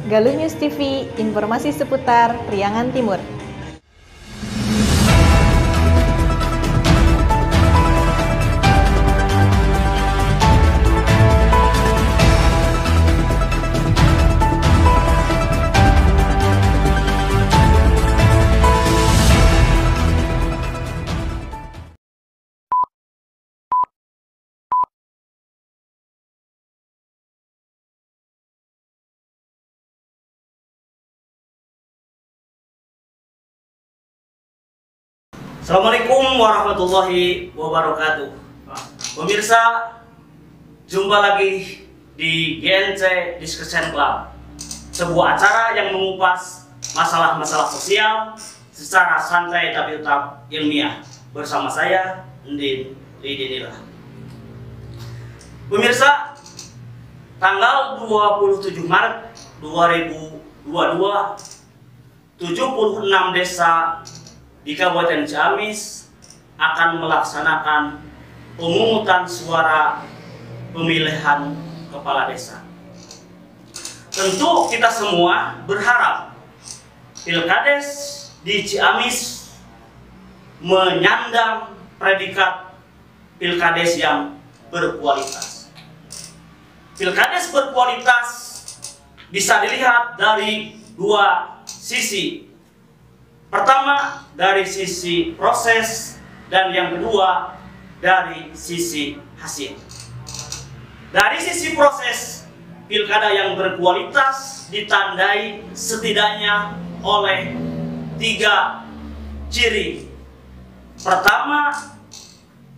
Galuh News TV, informasi seputar Priangan Timur. Assalamualaikum warahmatullahi wabarakatuh. Pemirsa, jumpa lagi di GNC Discussion Club, sebuah acara yang mengupas masalah-masalah sosial secara santai tapi tetap ilmiah. Bersama saya, Ndin Lidinillah. Pemirsa, tanggal 27 Maret 2022, 76 desa di Kabupaten Ciamis akan melaksanakan pemungutan suara pemilihan kepala desa. Tentu kita semua berharap Pilkades di Ciamis menyandang predikat Pilkades yang berkualitas. Pilkades berkualitas bisa dilihat dari dua sisi. Pertama, dari sisi proses, dan yang kedua dari sisi hasil. Dari sisi proses, pilkada yang berkualitas ditandai setidaknya oleh 3 ciri. Pertama,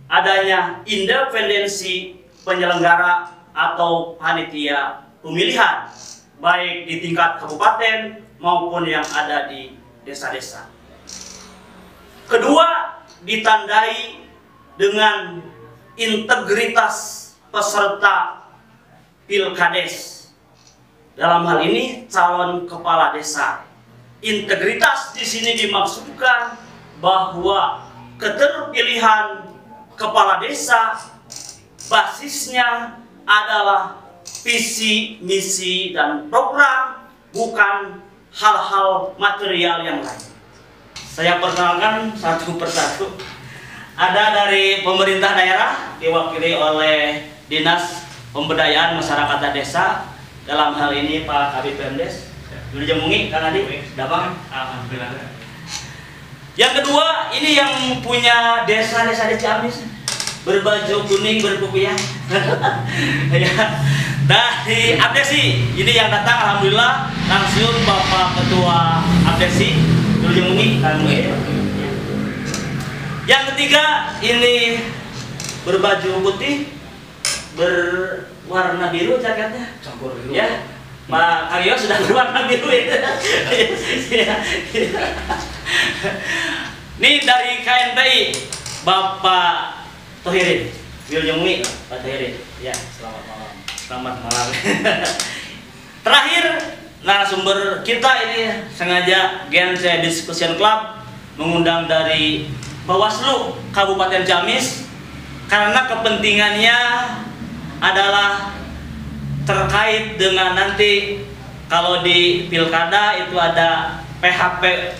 adanya independensi penyelenggara atau panitia pemilihan, baik di tingkat kabupaten maupun yang ada di desa-desa. Kedua, ditandai dengan integritas peserta Pilkades. Dalam hal ini calon kepala desa. Integritas di sini dimaksudkan bahwa keterpilihan kepala desa basisnya adalah visi, misi, dan program, bukan hal-hal material yang lain. Saya perkenalkan satu persatu. Ada dari pemerintah daerah diwakili oleh Dinas Pemberdayaan Masyarakat Desa, dalam hal ini Pak Kabid Pemdes. Dulu jemungi Kang Adi, Dabang. Alhamdulillah. Yang kedua, ini yang punya desa-desa di Ciamis, berbaju kuning berkopiah. Ya. Dari Abdesi, ini yang datang alhamdulillah langsung Bapak Ketua Abdesi, dulu jemungi Kang. Yang ketiga, ini berbaju putih berwarna biru jaketnya. Campur biru. Ya. Pak Kagio sudah berwarna biru ya. Ini dari KNPI Bapak Tohirin, dulu jemungi Pak Tohirin. Ya, selamat malam. Selamat malam. Terakhir, narasumber kita ini sengaja GNC Discussion Club mengundang dari Bawaslu Kabupaten Ciamis karena kepentingannya adalah terkait dengan nanti kalau di pilkada itu ada PHP,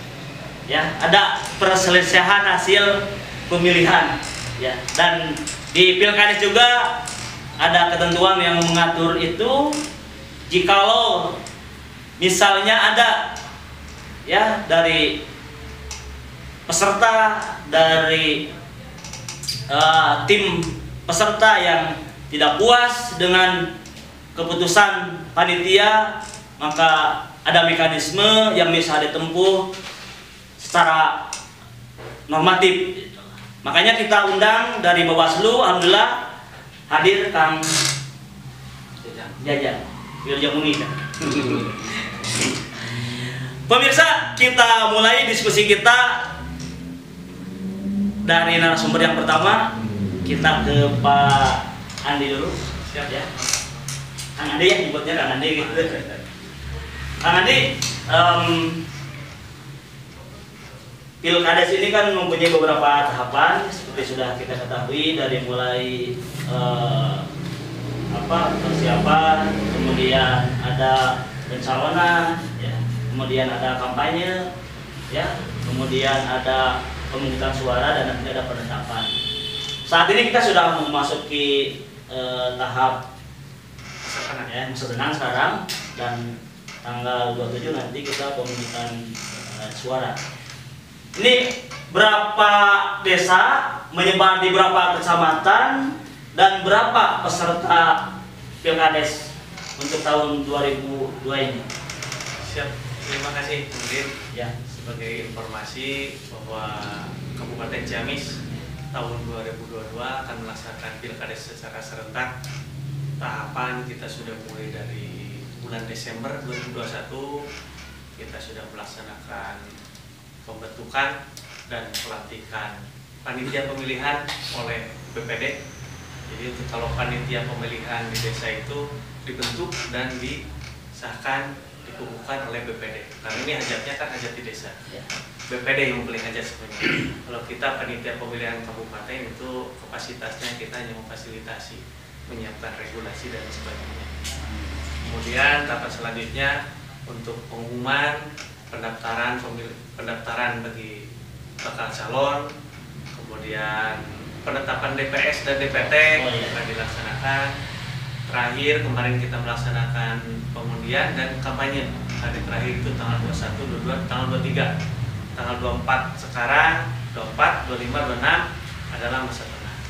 ya, ada perselisihan hasil pemilihan, ya, dan di pilkada juga ada ketentuan yang mengatur itu. Jikalau misalnya ada, ya, dari peserta dari tim peserta yang tidak puas dengan keputusan panitia, maka ada mekanisme yang bisa ditempuh secara normatif. Makanya kita undang dari Bawaslu, alhamdulillah hadir Kang Jajan, Pemirsa, kita mulai diskusi kita dari narasumber yang pertama. Kita ke Pak Andi dulu, siap ya? Kang Andi ya, nyebutnya Kang Andi gitu. Kang Andi, Pilkades ini kan mempunyai beberapa tahapan seperti sudah kita ketahui, dari mulai persiapan, kemudian ada pencalonan, ya. Kemudian ada kampanye, ya. Kemudian ada pemungutan suara dan nanti ada penetapan. Saat ini kita sudah memasuki tahap masa tenang sekarang, dan tanggal 27 nanti kita pemungutan suara. Ini berapa desa, menyebar di berapa kecamatan, dan berapa peserta Pilkades untuk tahun 2002 ini? Siap, terima kasih Mungkin Ya. sebagai informasi bahwa Kabupaten Ciamis tahun 2022 akan melaksanakan Pilkades secara serentak. Tahapan kita sudah mulai dari bulan Desember 2021, kita sudah melaksanakan pembentukan dan pelantikan panitia pemilihan oleh BPD. Jadi kalau panitia pemilihan di desa itu dibentuk dan disahkan, dikukuhkan oleh BPD. Karena ini hajatnya kan hajat di desa. Ya. BPD yang memilih hajat sebenarnya. Kalau kita panitia pemilihan kabupaten itu kapasitasnya kita hanya memfasilitasi, menyiapkan regulasi dan sebagainya. Kemudian tahap selanjutnya untuk pengumuman pendaftaran bagi bakal calon, kemudian penetapan DPS dan DPT akan dilaksanakan. Terakhir kemarin kita melaksanakan pengundian dan kampanye. Hari terakhir itu tanggal 21, 22, tanggal 23. Tanggal 24 sekarang, 24, 25, 26 adalah masa tenang.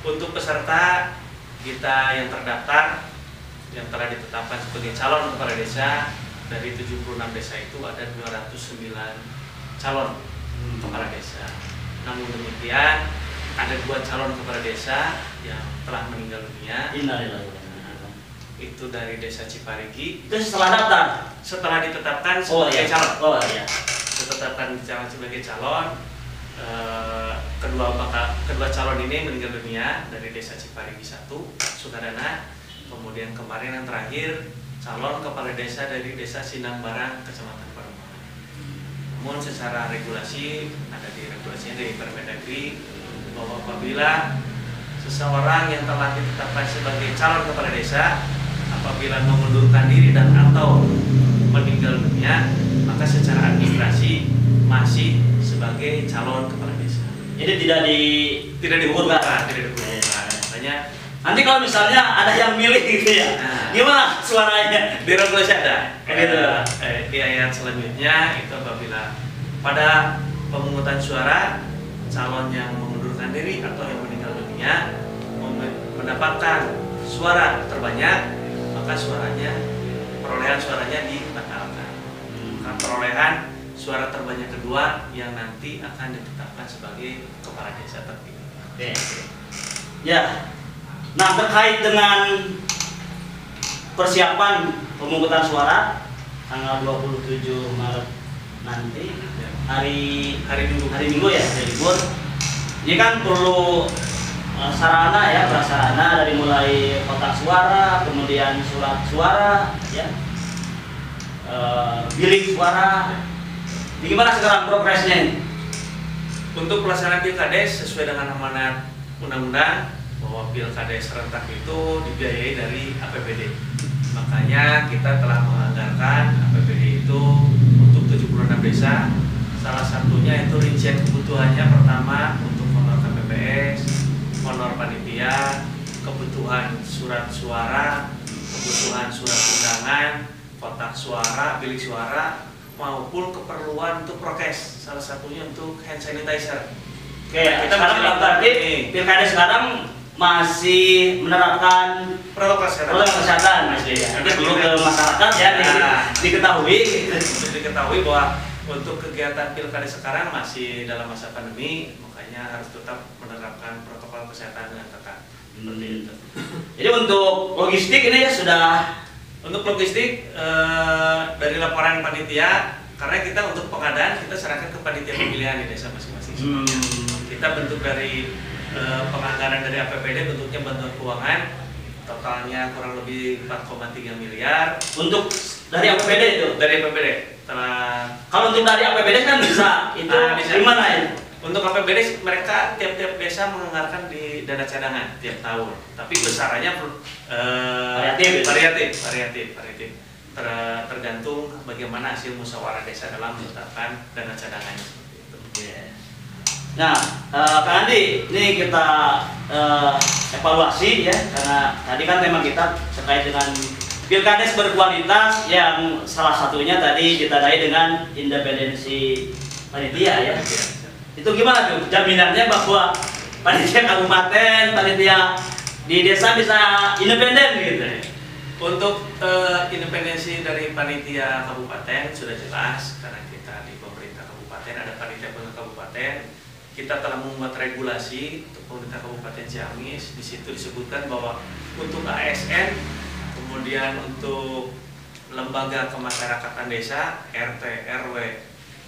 Untuk peserta kita yang terdaftar, yang telah ditetapkan sebagai calon kepala desa, dari 76 desa itu ada 209 calon kepala desa. Namun demikian, ada 2 calon kepala desa yang telah meninggal dunia. Innalillahi. Itu dari desa Ciparigi. Itu setelah daftar? Setelah ditetapkan sebagai iya. calon. Oh iya. Ditetapkan sebagai calon. Kedua calon ini meninggal dunia dari desa Ciparigi 1, Sukadana. Kemudian kemarin yang terakhir calon kepala desa dari desa Sinangbarang, Kecamatan Pademangan. Namun secara regulasi, ada di regulasinya dari Permendagri, bahwa apabila seseorang yang telah ditetapkan sebagai calon kepala desa, apabila mengundurkan diri dan atau meninggal dunia, maka secara administrasi masih sebagai calon kepala desa. Jadi tidak digugurkan. Makanya nanti kalau misalnya ada yang milih gitu ya, gimana suaranya? di regulasi ada. Gitu. Di ayat selanjutnya itu apabila pada pemungutan suara calon yang mengundurkan diri atau yang meninggal dunia mendapatkan suara terbanyak, maka perolehan suaranya dibatalkan. Maka perolehan suara terbanyak kedua yang nanti akan ditetapkan sebagai kepala desa terpilih. Oke. Ya. Nah, terkait dengan persiapan pemungutan suara tanggal 27 Maret nanti, hari Minggu ya, hari libur. Ini kan perlu sarana ya, prasarana dari mulai kotak suara, kemudian surat suara, ya, bilik suara. Ini gimana sekarang progresnya ini? Untuk pelaksanaan Pilkades sesuai dengan amanat undang-undang bahwa Pilkades serentak itu dibiayai dari APBD. Makanya kita telah menganggarkan APBD itu untuk 76 desa. Salah satunya itu rincian kebutuhannya pertama untuk honor KPPS, honor panitia, kebutuhan surat suara, kebutuhan surat undangan, kotak suara, bilik suara, maupun keperluan untuk prokes. Salah satunya untuk hand sanitizer. Oke, kita masih berarti Pilkades sekarang masih menerapkan protokol kesehatan masih ya. Nanti perlu ke masyarakat ya diketahui bahwa untuk kegiatan Pilkades sekarang masih dalam masa pandemi, makanya harus tetap menerapkan protokol kesehatan dengan ketat. Seperti itu. Jadi untuk logistik ini ya sudah. Untuk logistik dari laporan panitia, karena kita untuk pengadaan kita serahkan ke panitia pemilihan di desa masing-masing. Kita bentuk dari penganggaran dari APBD, bentuknya bantuan keuangan, totalnya kurang lebih 4,3 miliar. Untuk dari APBD itu? Dari APBD. Kalau untuk dari APBD kan bisa, itu bisa. Gimana ya? Untuk APBD mereka tiap-tiap desa menganggarkan di dana cadangan tiap tahun, tapi besarannya variatif. tergantung bagaimana hasil musyawarah desa dalam menetapkan dana cadangannya seperti itu. Nah, Kang Andi, ini kita evaluasi ya, karena tadi kan tema kita terkait dengan Pilkades berkualitas yang salah satunya tadi ditandai dengan independensi panitia ya. Itu gimana tuh jaminannya bahwa panitia kabupaten, panitia di desa bisa independen gitu? Untuk independensi dari panitia kabupaten sudah jelas, karena kita di pemerintah kabupaten ada panitia pemerintah kabupaten. Kita telah membuat regulasi untuk pemerintah Kabupaten Ciamis. Di situ disebutkan bahwa untuk ASN, kemudian untuk lembaga kemasyarakatan desa, RT, RW,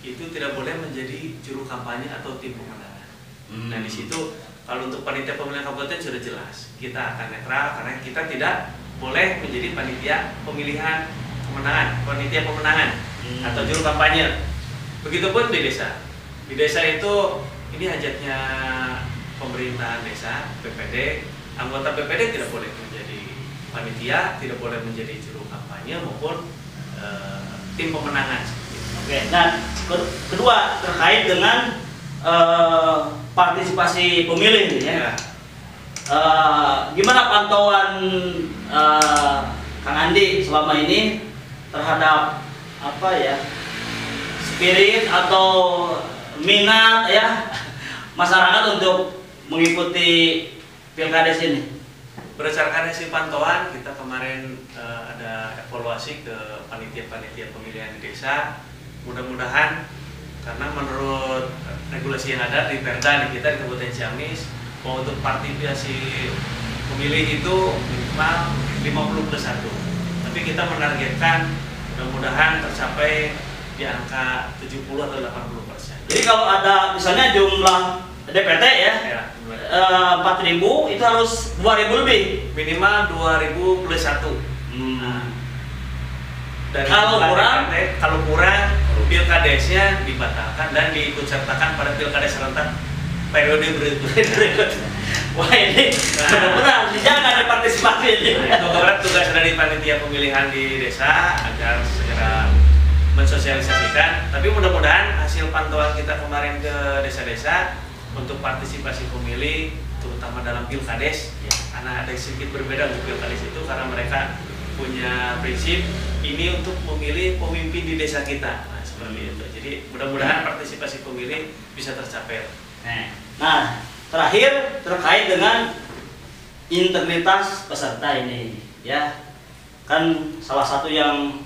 itu tidak boleh menjadi juru kampanye atau tim pemenangan. Nah di situ kalau untuk panitia pemilihan kabupaten sudah jelas, kita akan netral karena kita tidak boleh menjadi panitia pemilihan kemenangan, panitia pemenangan atau juru kampanye. Begitupun di desa. Di desa itu ini hajatnya pemerintahan desa, PPD. Anggota PPD tidak boleh menjadi panitia, tidak boleh menjadi juru kampanye maupun tim pemenangan. Oke. Nah, kedua terkait dengan partisipasi pemilih ya. Gimana pantauan Kang Andi selama ini terhadap apa ya, spirit atau minat ya masyarakat untuk mengikuti Pilkades ini? Berdasarkan hasil pantauan, kita kemarin ada evaluasi ke panitia-panitia pemilihan di desa. Mudah-mudahan karena menurut regulasi yang ada di Perda di kita di Kabupaten Ciamis, bahwa untuk partisipasi pemilih itu minimal 50+1. Tapi kita menargetkan mudah-mudahan tercapai di angka 70 atau 80%. Jadi kalau ada misalnya jumlah DPT ya, 4.000 itu harus 2.000 lebih. Minimal 2.000+1. Dan kalau kurang pilkadesnya dibatalkan dan diikutsertakan pada pilkades serentak periode berikutnya. Wah ini benar-benar jangan ada partisipasi ini. Itu tugas dari panitia pemilihan di desa agar segera mensosialisasikan. Tapi mudah-mudahan hasil pantauan kita kemarin ke desa-desa untuk partisipasi pemilih, terutama dalam pilkades, karena ada sedikit berbeda untuk pilkades itu karena mereka punya prinsip ini untuk memilih pemimpin di desa kita. Nah, seperti itu. Jadi mudah-mudahan partisipasi pemilih bisa tercapai. Nah, terakhir terkait dengan integritas peserta ini, ya kan salah satu yang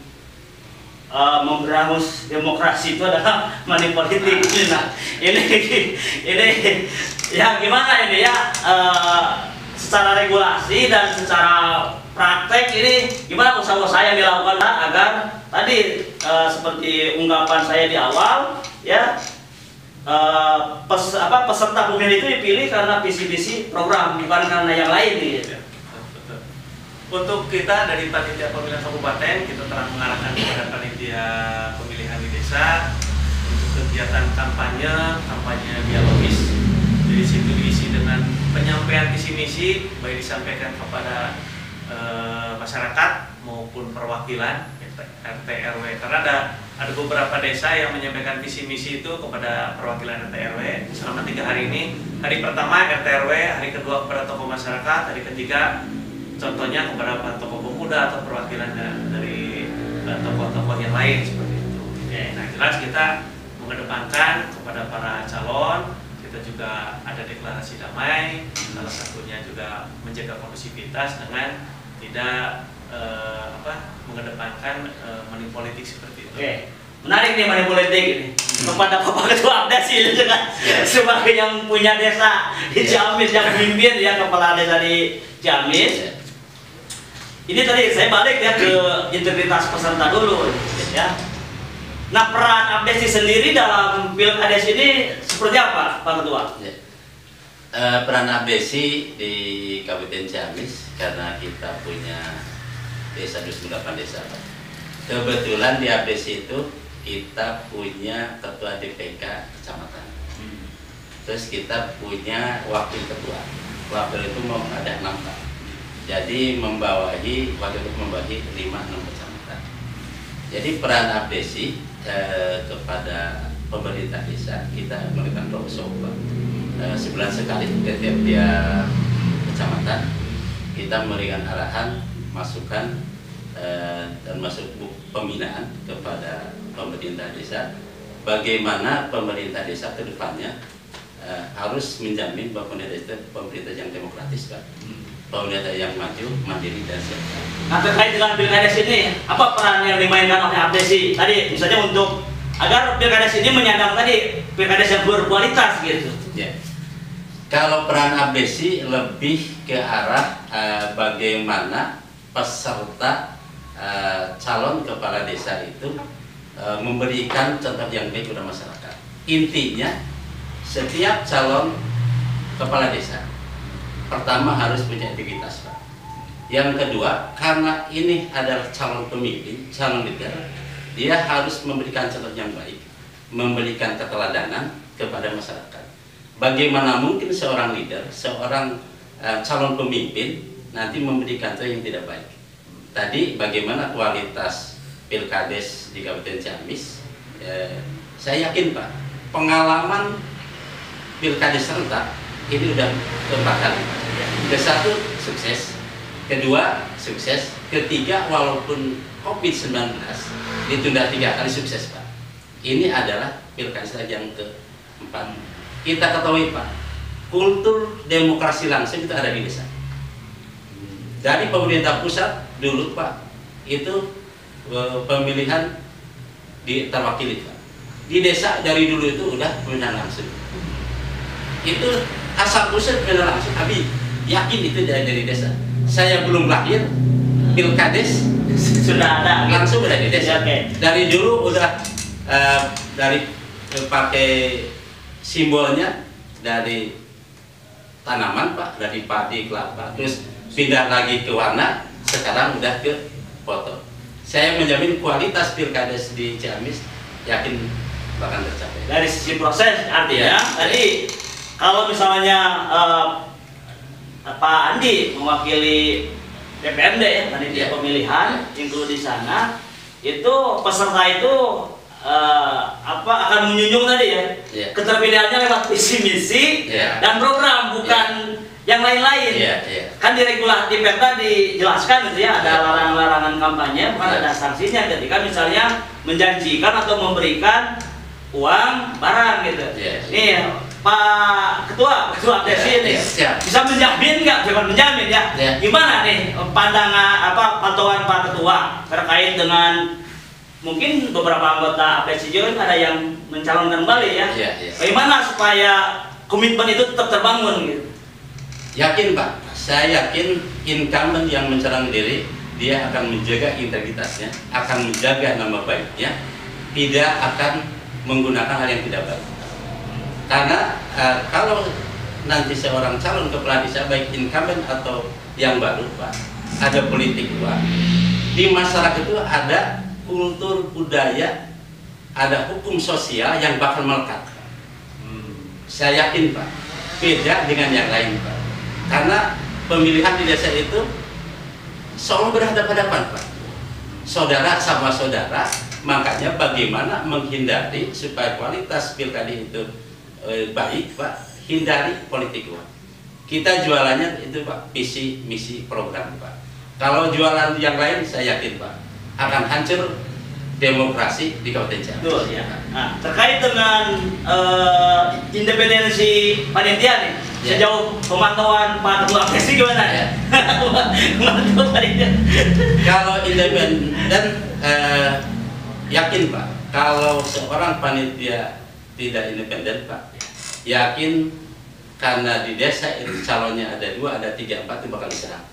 memberangus demokrasi itu adalah money politik. Nah, ini ya gimana ini ya secara regulasi dan secara praktek ini gimana usaha-usaha yang dilakukan agar tadi seperti ungkapan saya di awal ya. Peserta pemilih itu dipilih karena visi-visi program bukan karena yang lain gitu. Untuk kita dari panitia pemilihan kabupaten kita telah mengarahkan kepada panitia pemilihan di desa untuk kegiatan kampanye dialogis. Jadi situ diisi dengan penyampaian visi misi baik disampaikan kepada masyarakat maupun perwakilan RT RW karena ada beberapa desa yang menyampaikan visi misi itu kepada perwakilan RT RW selama 3 hari ini. Hari pertama RT RW, hari kedua kepada tokoh masyarakat, hari ketiga contohnya kepada tokoh pemuda atau perwakilan dari tokoh-tokoh yang lain seperti itu. Nah jelas kita mengedepankan kepada para calon, kita juga ada deklarasi damai, salah satunya juga menjaga kondusivitas dengan tidak mengedepankan money politik seperti itu. Oke, menarik nih money politik ini. Kepada Bapak Ketua Abdas ini sebagai yang punya desa di Ciamis, yang memimpin ya kepala desa di Ciamis. Ini tadi saya balik ya ke integritas peserta dulu, ya. Nah peran Abdesi sendiri dalam Pilkades ini seperti apa, Pak Ketua? Peran Abdesi di Kabupaten Ciamis karena kita punya desa 28 desa. Kebetulan di Abdesi itu kita punya ketua DPK kecamatan. Terus kita punya wakil ketua. Wakil itu mau ada 6 Pak. Jadi wakil itu membawahi 5-6 kecamatan. Jadi peran abdesi kepada pemerintah desa, kita melakukan workshop Pak. Sebulan sekali ke tiap kecamatan kita memberikan arahan, masukan dan masuk pembinaan kepada pemerintah desa, bagaimana pemerintah desa ke depannya harus menjamin bahwa pemerintah yang demokratis Pak, pemerintah yang maju, mandiri dan sejahtera. Nah, terkait dengan pilkades ini, apa peran yang dimainkan oleh abdesi tadi, misalnya untuk agar pilkades ini menyandang tadi pilkades yang berkualitas gitu? Ya. Kalau peran abdesi lebih ke arah bagaimana peserta calon kepala desa itu memberikan contoh yang baik kepada masyarakat. Intinya, setiap calon kepala desa pertama harus punya integritas Pak. Yang kedua, karena ini adalah calon pemimpin, calon leader, dia harus memberikan contoh yang baik, memberikan keteladanan kepada masyarakat. Bagaimana mungkin seorang leader, seorang calon pemimpin nanti memberikan contoh yang tidak baik. Tadi bagaimana kualitas pilkades di Kabupaten Ciamis, saya yakin Pak, pengalaman pilkades serentak ini udah keempat kali. Ke-1 sukses, kedua sukses, ketiga walaupun COVID-19 ditunda 3 kali sukses Pak. Ini adalah pilkades yang keempat. Kita ketahui Pak, kultur demokrasi langsung itu ada di desa. Dari pemerintah pusat dulu Pak, itu pemilihan terwakili Pak. Di desa dari dulu itu udah pemilihan langsung. Itu asal usul pemilihan langsung. Abi yakin itu dari desa. Saya belum lahir, pilkades sudah ada langsung udah di desa. Oke. Dari dulu udah dari pakai simbolnya dari tanaman Pak, dari padi, kelapa, terus pindah lagi ke warna, sekarang udah ke foto. Saya menjamin kualitas pilkades di Ciamis yakin bahkan tercapai. Dari sisi proses artinya tadi kalau misalnya Pak Andi mewakili DPRD ya, panitia pemilihan, include di sana, itu peserta itu akan menjunjung tadi ya, keterpilihannya lewat visi misi dan program, bukan yang lain-lain. Kan di regulasi Perda dijelaskan gitu ya, ada larangan-larangan kampanye, bukan ada sanksinya ketika misalnya menjanjikan atau memberikan uang barang gitu. Nih Pak Ketua Abdesi ini bisa menjamin nggak? Jangan menjamin ya. Gimana nih pandangan pantauan Pak Ketua terkait dengan mungkin beberapa anggota Abdesi juga ada yang mencalonkan kembali ya. Bagaimana supaya komitmen itu tetap terbangun gitu? Yakin Pak, saya yakin incumbent yang mencalonkan diri, dia akan menjaga integritasnya, akan menjaga nama baiknya, tidak akan menggunakan hal yang tidak baik. Karena kalau nanti seorang calon kepala desa, baik incumbent atau yang baru Pak, ada politik uang, di masyarakat itu ada kultur budaya, ada hukum sosial yang bakal melekat. Saya yakin Pak, beda dengan yang lain Pak. Karena pemilihan di desa itu seolah berhadapan-hadapan Pak, saudara sama saudara. Makanya bagaimana menghindari supaya kualitas pilkada itu baik Pak, hindari politik uang. Kita jualannya itu Pak, visi misi program Pak. Kalau jualan yang lain saya yakin Pak akan hancur demokrasi di Kabupaten Ciamis. Ya. Nah, terkait dengan independensi panitia nih, sejauh pemantauan Pak Ketua Abdesi gimana ya? Kalau independen, yakin Pak, kalau seorang panitia tidak independen Pak, yakin karena di desa itu calonnya ada 2, ada 3, 4 itu bakal diserang.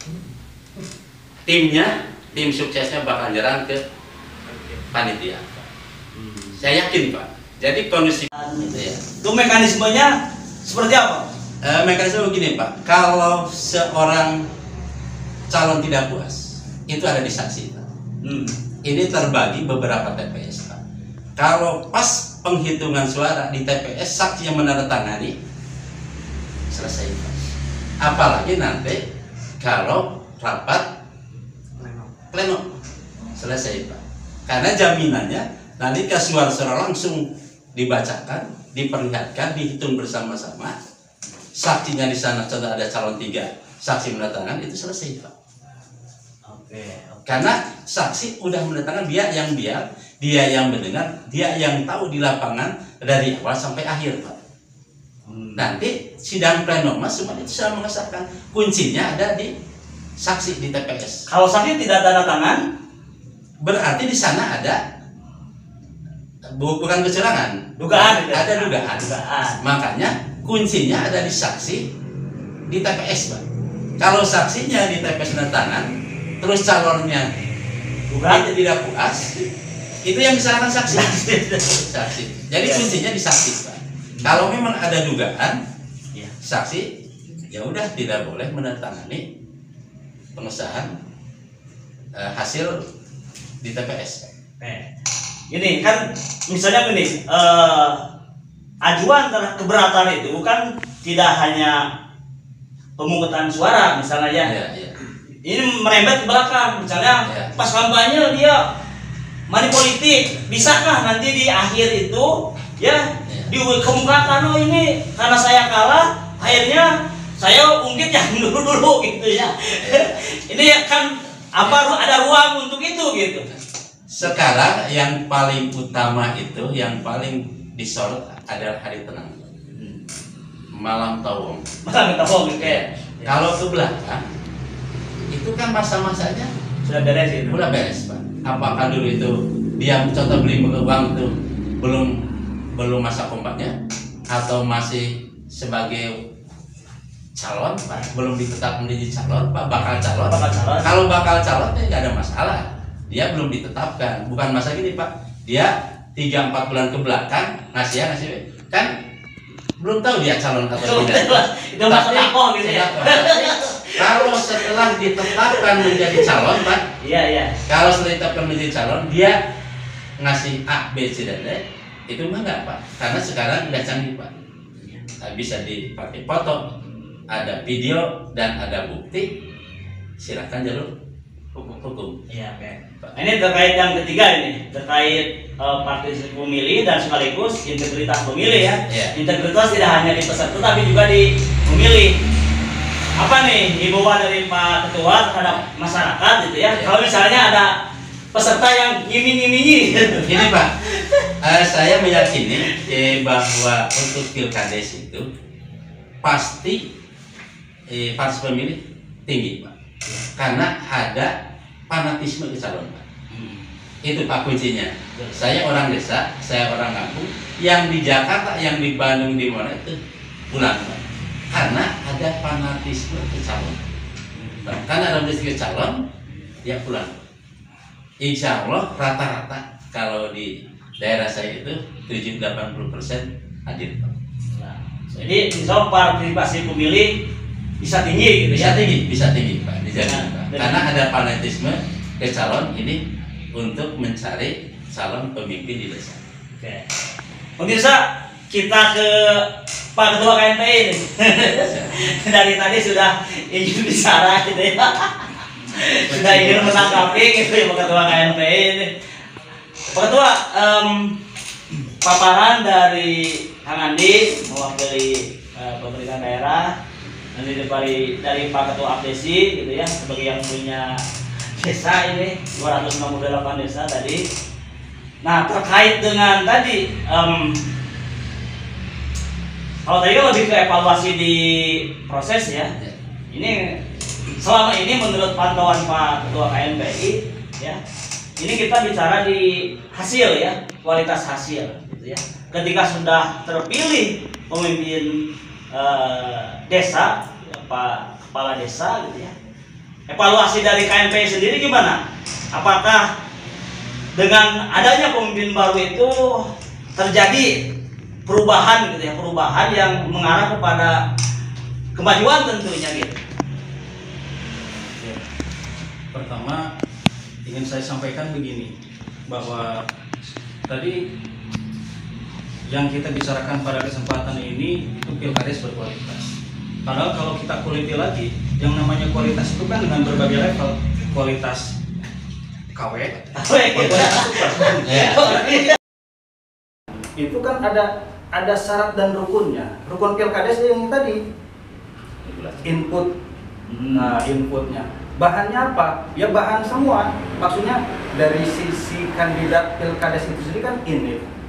Tim suksesnya bakal nyerang ke panitia. Saya yakin Pak. Jadi kondisi itu mekanismenya seperti apa? Mekanisme begini Pak. Kalau seorang calon tidak puas, itu ada di saksi Pak. Ini terbagi beberapa TPS Pak. Kalau pas penghitungan suara di TPS, saksi yang menandatangani selesai Pak. Apalagi nanti kalau rapat pleno selesai Pak. Karena jaminannya nanti ke suara-suara langsung dibacakan, diperlihatkan, dihitung bersama-sama. Saksinya di sana contoh ada calon 3, saksi mendatangkan itu selesai Pak. Oke. Karena saksi udah mendatangkan dia yang mendengar, dia yang tahu di lapangan dari awal sampai akhir Pak. Nanti sidang pleno semua itu sudah mengesahkan, kuncinya ada di saksi di TPS. Kalau saksi tidak tanda tangan, berarti di sana ada bukan kecurangan, dugaan. Ada dugaan. Makanya kuncinya ada di saksi di TPS Pak. Kalau saksinya di TPS tanda tangan, terus calonnya dugaan tidak puas, itu yang disalahkan saksi. Saksi. Jadi kuncinya di saksi Pak. Kalau memang ada dugaan, saksi ya udah tidak boleh menandatangani pengesahan hasil di TPS. Ini kan misalnya gini, ajuan terhadap keberatan itu kan tidak hanya pemungutan suara misalnya ya. Ini merembet ke belakang, misalnya pas kampanye dia money politik, bisakah nanti di akhir itu ya dikemukakan, oh ini karena saya kalah, akhirnya saya ungkit yang dulu gitu ya. Ini kan ada ruang untuk itu gitu. Sekarang yang paling utama itu, yang paling disorot adalah hari tenang, malam tawong. Malam tawong gitu ya. Kalau ke belakang itu kan masa-masanya sudah beres itu. Sudah beres Pak. Apakah dulu itu dia contoh beli uang itu belum masa kompaknya, atau masih sebagai calon Pak, belum ditetapkan menjadi calon Pak, bakal calon. Kalau bakal calon ya nggak ada masalah, dia belum ditetapkan. Bukan masa gini Pak, dia 3-4 bulan ke belakang ngasih kan belum tahu dia calon atau tidak. Itu masalah kok gitu ya. Kalau setelah ditetapkan menjadi calon Pak, kalau setelah ditetapkan menjadi calon dia ngasih A, B, C dan D, itu mah enggak Pak, karena sekarang udah canggih Pak. Bisa dipakai foto, ada video dan ada bukti, silakan jalur hukum. Iya, ini terkait yang ketiga ini, terkait partisipasi pemilih dan sekaligus integritas pemilih ya. Integritas tidak hanya di peserta tapi juga di pemilih. Apa nih himbauan dari Pak Ketua terhadap masyarakat gitu ya? Kalau misalnya ada peserta yang ngiming-ngimingi. Ini Pak, saya meyakini bahwa untuk pilkades itu pasti partisipasi pemilih tinggi Pak, karena ada fanatisme ke calon Pak. Itu Pak kuncinya. Saya orang desa, saya orang kampung, yang di Jakarta, yang di Bandung, di mana itu pulang Pak, karena ada fanatisme ke calon. Karena ada fanatisme ke calon, dia pulang. Insya Allah rata-rata kalau di daerah saya itu 70-80% hadir Pak. Jadi insya Allah partisipasi pemilih bisa tinggi gitu ya? Bisa tinggi Pak, dijamin Pak. Karena ada fanatisme ke calon ini untuk mencari calon pemimpin di desa. Oke. Pemirsa, kita ke Pak Ketua KNPI ini. Dari tadi sudah ingin bicara gitu ya. Sudah ingin menanggapi gitu ya Pak Ketua KNPI ini. Pak Ketua, paparan dari Kang Andi mewakili pemerintah daerah, nanti dari Pak Ketua Abdesi gitu ya, sebagai yang punya desa ini 268 desa tadi. Nah, terkait dengan tadi kalau tadi kan lebih ke evaluasi di proses ya. Ini selama ini menurut pantauan Pak Ketua KNPI ya, ini kita bicara di hasil ya, kualitas hasil gitu ya. Ketika sudah terpilih pemimpin desa, Pak Kepala Desa gitu ya, evaluasi dari KNPI sendiri gimana? Apakah dengan adanya pemimpin baru itu terjadi perubahan gitu ya, perubahan yang mengarah kepada kemajuan tentunya gitu. Pertama ingin saya sampaikan begini, bahwa tadi yang kita bicarakan pada kesempatan ini itu pilkades berkualitas. Padahal kalau kita kuliti lagi, yang namanya kualitas itu kan dengan berbagai level. Kualitas KW. Itu kan ada syarat dan rukunnya. Rukun pilkades yang tadi input. Nah, inputnya. Bahannya apa? Ya bahan semua. Maksudnya dari sisi kandidat pilkades itu sendiri kan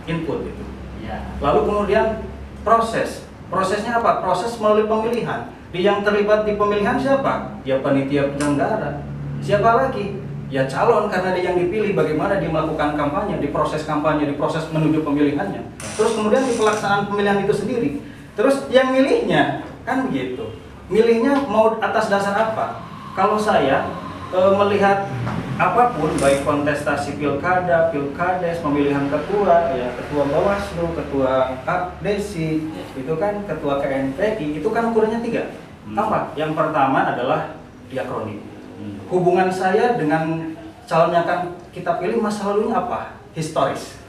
input itu. Ya. Lalu kemudian proses. Prosesnya apa? Proses melalui pemilihan. Yang terlibat di pemilihan siapa? Ya panitia penyelenggara. Siapa lagi? Ya calon, karena dia yang dipilih. Bagaimana dia melakukan kampanye, di proses kampanye, di proses menuju pemilihannya. Terus kemudian di pelaksanaan pemilihan itu sendiri. Terus yang milihnya, kan begitu. Milihnya mau atas dasar apa? Kalau saya melihat apapun, baik kontestasi pilkada, pilkades, pemilihan ketua, ya ketua Bawaslu, ketua Desi, itu kan ketua KNPI, itu kan ukurannya 3. Apa? Yang pertama adalah diakronim. Hubungan saya dengan calon yang akan kita pilih masa lalunya apa? Historis.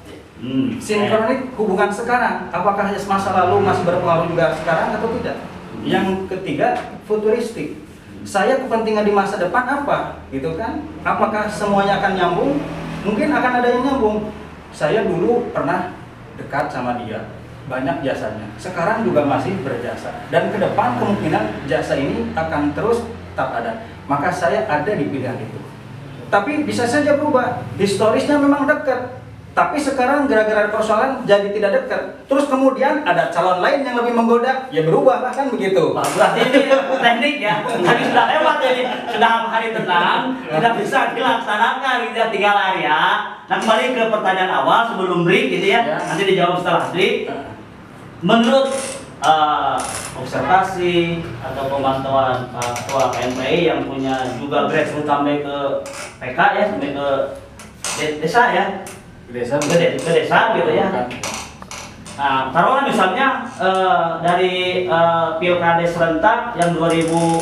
Sinkronik hubungan sekarang, apakah masa lalu masih berpengaruh juga sekarang atau tidak? Yang ketiga, futuristik. Saya kepentingan di masa depan apa? Gitu kan? Apakah semuanya akan nyambung? Mungkin akan ada yang nyambung. Saya dulu pernah dekat sama dia, banyak jasanya. Sekarang juga masih berjasa. Dan ke depan kemungkinan jasa ini akan terus tetap ada. Maka saya ada di pilihan itu. Tapi bisa saja berubah. Historisnya memang dekat. Tapi sekarang gara-gara persoalan jadi tidak dekat. Terus kemudian ada calon lain yang lebih menggoda, ya berubah lah kan begitu. Berarti ini teknik ya. Tadi sudah lewat jadi sudah hari tenang, tidak bisa dilaksanakan gitu ya, tinggal hari ya. Nah kembali ke pertanyaan awal sebelum break gitu ya. Nanti dijawab setelah break. Menurut observasi atau pemantauan ketua KNPI yang punya juga grassroots sampai ke PK ya, sampai ke desa ya. Ke desa gitu ya. Nah, taruhlah misalnya dari pilkades serentak yang 2020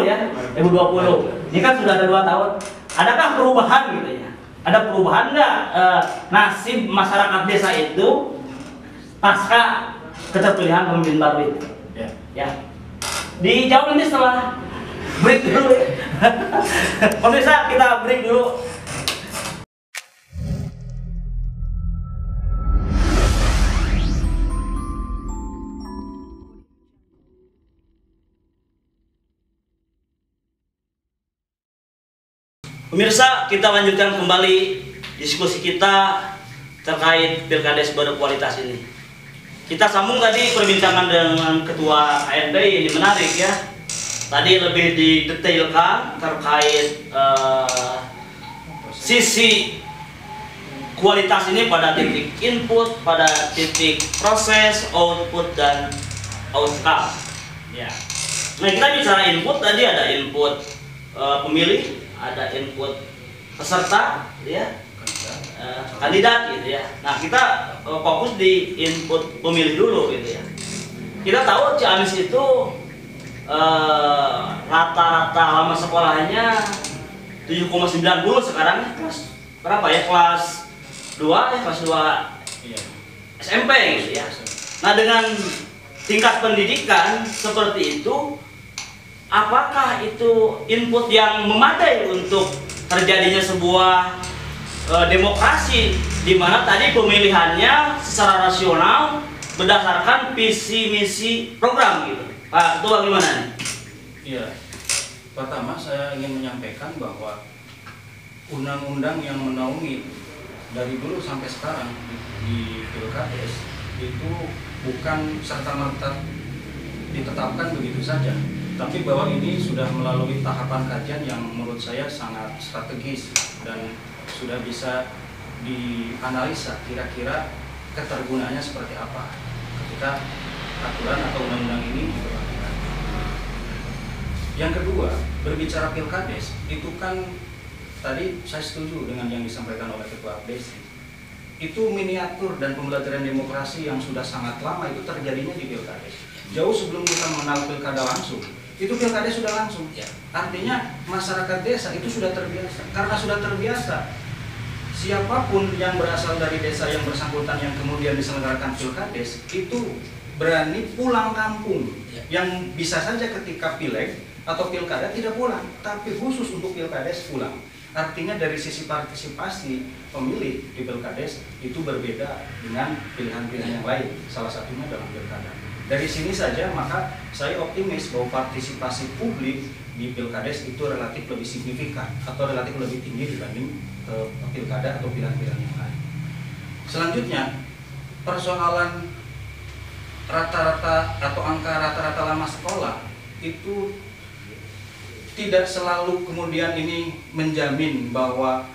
ya, 2020. Ini kan sudah ada 2 tahun. Adakah perubahan gitu ya? Ada perubahan nggak nasib masyarakat desa itu pasca keterpilihan pemimpin baru itu? Ya. Dijawab nanti setelah break dulu. Pemirsa, kita break dulu. Pemirsa, kita lanjutkan kembali diskusi kita terkait pilkades berkualitas ini. Kita sambung tadi perbincangan dengan Ketua KNPI, ini menarik ya. Tadi lebih didetailkan terkait sisi kualitas ini pada titik input, pada titik proses, output, dan outcome. Ya. Nah kita bicara input, tadi ada input pemilih, ada input peserta, ya, kandidat, gitu ya. Nah kita fokus di input pemilih dulu, gitu ya. Kita tahu Ciamis itu rata-rata lama sekolahnya 7,90 sekarang kelas berapa ya, kelas 2 ya, kelas 2 SMP gitu ya. Nah dengan tingkat pendidikan seperti itu, apakah itu input yang memadai untuk terjadinya sebuah demokrasi di mana tadi pemilihannya secara rasional berdasarkan visi misi program gitu? Pak Ketua gimana nih? Iya. Pertama saya ingin menyampaikan bahwa undang-undang yang menaungi dari dulu sampai sekarang di Pilkades itu bukan serta-merta ditetapkan begitu saja. Tapi bahwa ini sudah melalui tahapan kajian yang menurut saya sangat strategis dan sudah bisa dianalisa kira-kira ketergunaannya seperti apa ketika aturan atau undang-undang ini diberlakukan. Yang kedua, berbicara pilkades itu kan tadi saya setuju dengan yang disampaikan oleh Ketua Desi. Itu miniatur dan pembelajaran demokrasi yang sudah sangat lama itu terjadinya di pilkades. Jauh sebelum kita mengenal pilkada langsung. Itu pilkades sudah langsung. Artinya masyarakat desa itu sudah terbiasa. Karena sudah terbiasa, siapapun yang berasal dari desa yang bersangkutan yang kemudian diselenggarakan pilkades itu berani pulang kampung. Yang bisa saja ketika pileg atau pilkada tidak pulang, tapi khusus untuk pilkades pulang. Artinya dari sisi partisipasi pemilih di Pilkades itu berbeda dengan pilihan-pilihan yang lain, salah satunya dalam pilkada. Dari sini saja maka saya optimis bahwa partisipasi publik di Pilkades itu relatif lebih signifikan atau relatif lebih tinggi dibanding pilkada atau pilihan-pilihan yang lain. Selanjutnya, persoalan rata-rata atau angka rata-rata lama sekolah itu tidak selalu kemudian ini menjamin bahwa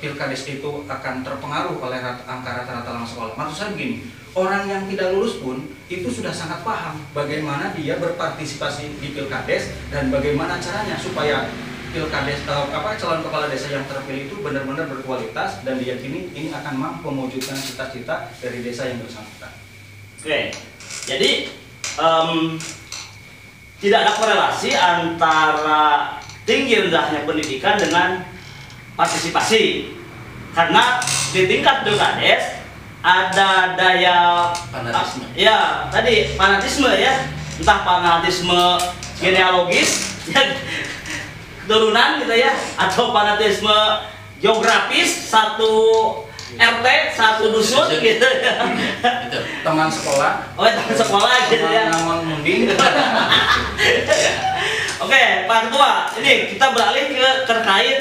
Pilkades itu akan terpengaruh oleh angka rata-rata lama sekolah. Maksud saya begini, orang yang tidak lulus pun itu sudah sangat paham bagaimana dia berpartisipasi di Pilkades dan bagaimana caranya supaya Pilkades calon kepala desa yang terpilih itu benar-benar berkualitas dan diyakini ini akan mampu mewujudkan cita-cita dari desa yang bersangkutan. Oke, jadi tidak ada korelasi antara tinggi rendahnya pendidikan dengan partisipasi, karena di tingkat Pilkades ada daya Fanatisme. ya tadi fanatisme ya, entah fanatisme genealogis turunan gitu ya, atau fanatisme geografis, satu RT satu dusun gitu ya. Itu. Teman sekolah, Oh, teman sekolah gitu ya. teman munding. Oke, Pak Ketua, ini kita beralih ke terkait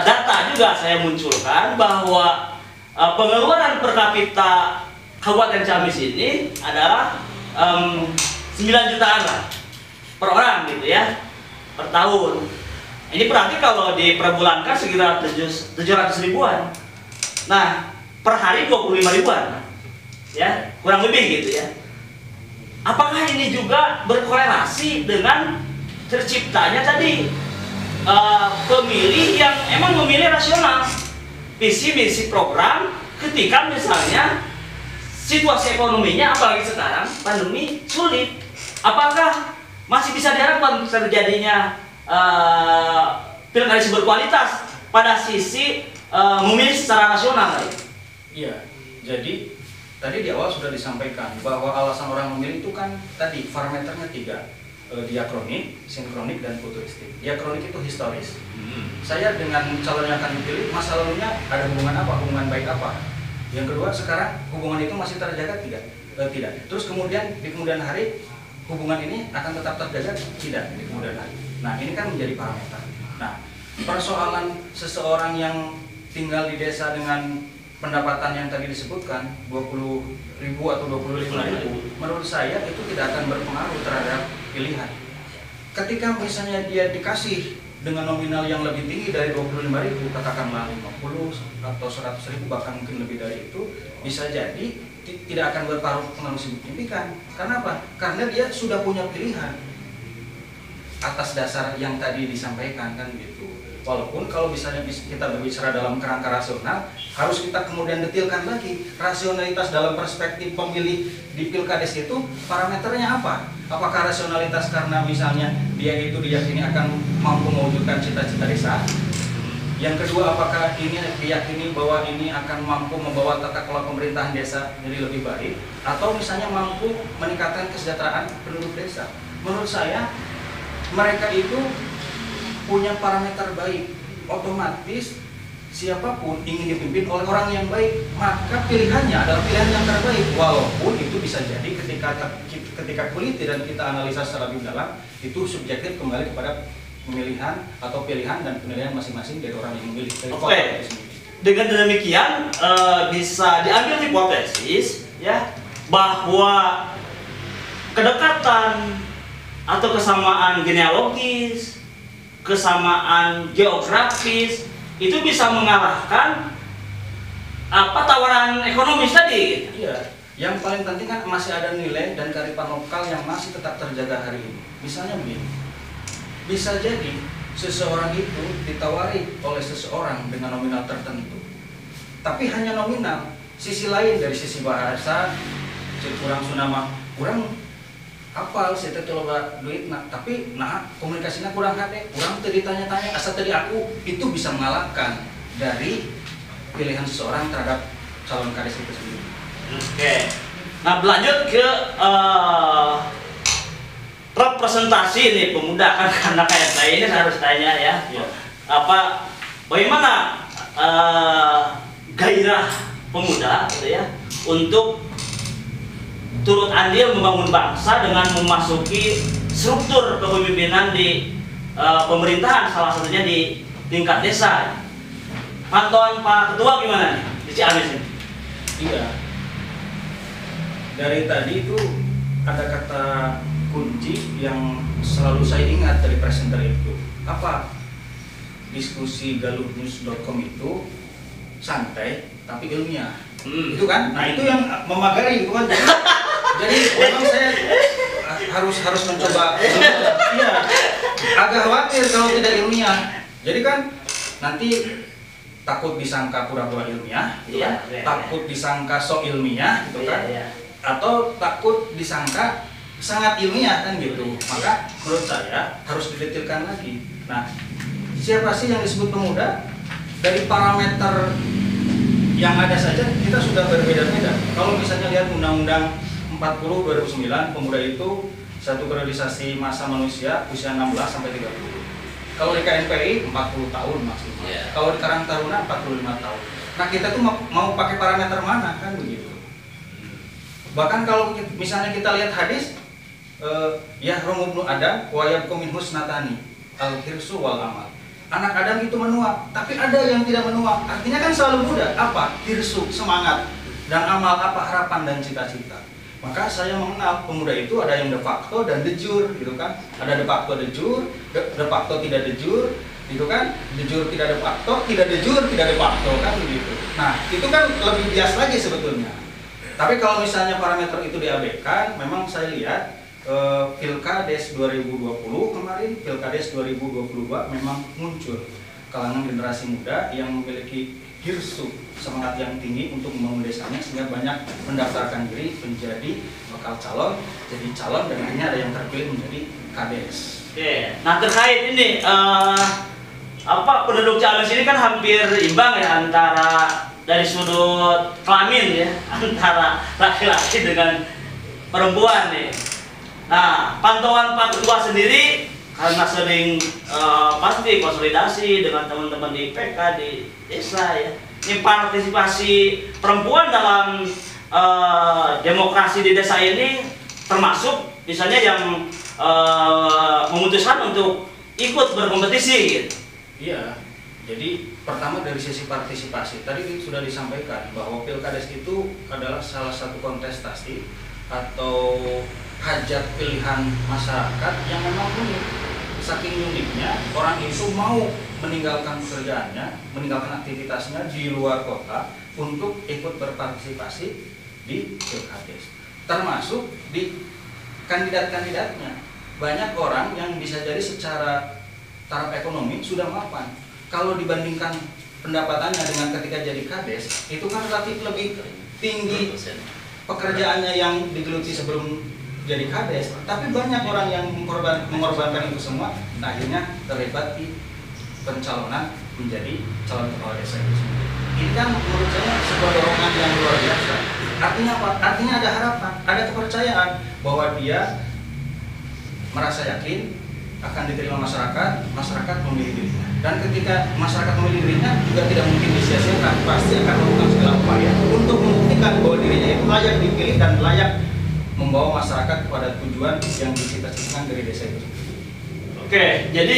data juga saya munculkan bahwa pengeluaran per kapita Kabupaten Ciamis ini adalah 9 jutaan lah per orang gitu ya, per tahun. Ini berarti kalau diperbulankan sekitar 700 ribuan. Nah, per hari 25 ribuan. Ya, kurang lebih gitu ya. Apakah ini juga berkorelasi dengan terciptanya tadi pemilih yang emang memilih rasional, visi misi program, ketika misalnya situasi ekonominya apalagi sekarang pandemi sulit, apakah masih bisa diharapkan terjadinya pilkades berkualitas pada sisi memilih secara rasional? Iya, jadi tadi di awal sudah disampaikan bahwa alasan orang memilih itu kan tadi parameternya 3. Diakronik, sinkronik, dan futuristik. Diakronik itu historis. Saya dengan calon yang akan dipilih, masa lalunya ada hubungan apa, hubungan baik apa. Yang kedua, sekarang hubungan itu masih terjaga tidak? Tidak. Terus kemudian di kemudian hari hubungan ini akan tetap terjaga tidak di kemudian hari. Nah, ini kan menjadi parameter. Nah, persoalan seseorang yang tinggal di desa dengan pendapatan yang tadi disebutkan 20.000 atau 25.000, menurut saya itu tidak akan berpengaruh terhadap pilihan. Ketika misalnya dia dikasih dengan nominal yang lebih tinggi dari 25.000, katakanlah 50 atau 100.000 bahkan mungkin lebih dari itu, bisa jadi tidak akan berpengaruh signifikan. Karena apa? Karena dia sudah punya pilihan atas dasar yang tadi disampaikan kan gitu. Walaupun kalau misalnya kita berbicara dalam kerangka rasional, harus kita kemudian detilkan lagi rasionalitas dalam perspektif pemilih di Pilkades itu parameternya apa? Apakah rasionalitas karena misalnya dia itu diyakini akan mampu mewujudkan cita-cita desa? Yang kedua, apakah ini diyakini bahwa ini akan mampu membawa tata kelola pemerintahan desa jadi lebih baik? Atau misalnya mampu meningkatkan kesejahteraan penduduk desa? Menurut saya mereka itu punya parameter baik, otomatis siapapun ingin dipimpin oleh orang yang baik, maka pilihannya adalah pilihan yang terbaik. Walaupun itu bisa jadi ketika kuliti dan kita analisa secara lebih dalam, itu subjektif kembali kepada pemilihan atau pilihan dan penilaian masing-masing dari orang yang memilih. Oke. Dengan demikian bisa diambil hipotesis ya bahwa kedekatan atau kesamaan genealogis, kesamaan geografis itu bisa mengalahkan tawaran ekonomis tadi. Iya. Yang paling penting kan masih ada nilai dan kearifan lokal yang masih tetap terjaga hari ini. Misalnya begini, bisa jadi seseorang itu ditawari oleh seseorang dengan nominal tertentu, tapi hanya nominal. Sisi lain dari sisi bahasa, kurang sunama, kurang apal, saya coba duit, tapi komunikasinya kurang hati, kurang tadi tanya-tanya, asal tadi aku itu bisa mengalahkan dari pilihan seseorang terhadap calon kades itu sendiri. Oke. Nah, berlanjut ke representasi nih pemuda kan, karena kayak saya ini harus tanya ya. bagaimana gairah pemuda gitu ya untuk turut andil membangun bangsa dengan memasuki struktur kepemimpinan di pemerintahan, salah satunya di tingkat desa. Pantauan Pak Ketua gimana nih di Ciamis ini? Iya. Dari tadi itu ada kata kunci yang selalu saya ingat dari presenter itu. Apa? Diskusi galupnews.com itu santai tapi ilmiah. Itu kan? Nah, itu yang memagari itu kan. Jadi memang saya harus mencoba. Iya. Agak khawatir kalau tidak ilmiah. Jadi kan nanti takut disangka pura-pura ilmiah, gitu kan? Takut disangka sok ilmiah, gitu kan? Atau takut disangka sangat ilmiah kan gitu. Maka menurut saya harus didetilkan lagi. Nah, siapa sih yang disebut pemuda? Dari parameter yang ada saja kita sudah berbeda-beda. Kalau misalnya lihat Undang-Undang 40 2009, pemuda itu satu periodisasi masa manusia usia 16 sampai 30. Kalau di KNPI 40 tahun maksimal. Kalau di Karang Taruna 45 tahun. Nah, kita tuh mau pakai parameter mana kan begitu. Bahkan kalau misalnya kita lihat hadis ya Romo ibnu Adam wa yabqa min husnatani al-hirsu wal amal. Anak Adam itu menua, tapi ada yang tidak menua. Artinya kan selalu muda. Apa? Hirsu, semangat. Dan amal apa? Harapan dan cita-cita. Maka saya mengenal pemuda itu ada yang de facto dan de jure, gitu kan? Ada de facto de jure, de facto tidak de jure, gitu kan? De jure tidak de facto, tidak de jure tidak de facto kan begitu. Nah, itu kan lebih bias lagi sebetulnya. Tapi kalau misalnya parameter itu diabaikan, memang saya lihat Pilkades 2020 kemarin, Pilkades 2022 memang muncul kalangan generasi muda yang memiliki hirsu, semangat yang tinggi untuk membangun desanya, sehingga banyak mendaftarkan diri menjadi bakal calon, jadi calon, dan akhirnya ada yang terpilih menjadi kades. Oke, nah terkait ini penduduk Ciamis ini kan hampir imbang ya antara dari sudut kelamin ya, antara laki-laki dengan perempuan nih. Nah, pantauan Pak Ketua sendiri karena sering pasti konsolidasi dengan teman-teman di PK di desa ya. Ini partisipasi perempuan dalam demokrasi di desa ini termasuk misalnya yang memutuskan untuk ikut berkompetisi gitu. Iya. Jadi pertama dari sisi partisipasi tadi sudah disampaikan bahwa Pilkades itu adalah salah satu kontestasi atau hajat pilihan masyarakat yang memang unik. Saking uniknya orang itu mau meninggalkan pekerjaannya, meninggalkan aktivitasnya di luar kota untuk ikut berpartisipasi di Pilkades. Termasuk di kandidat-kandidatnya. Banyak orang yang bisa jadi secara taraf ekonomi sudah mapan. Kalau dibandingkan pendapatannya dengan ketika jadi kades, itu kan relatif lebih tinggi pekerjaannya yang digeluti sebelum jadi kades. Tapi banyak orang yang mengorbankan itu semua, nah akhirnya terlibat di pencalonan menjadi calon kepala desa itu sendiri. Ini kan menurut saya sebuah dorongan yang luar biasa. Artinya apa? Artinya ada harapan, ada kepercayaan bahwa dia merasa yakin akan diterima masyarakat, masyarakat memilih dirinya. Dan ketika masyarakat memilih dirinya juga tidak mungkin disia-siakan, pasti akan melakukan segala upaya untuk membuktikan bahwa dirinya itu layak dipilih dan layak membawa masyarakat kepada tujuan yang dicita-citakan dari desa itu. Oke, jadi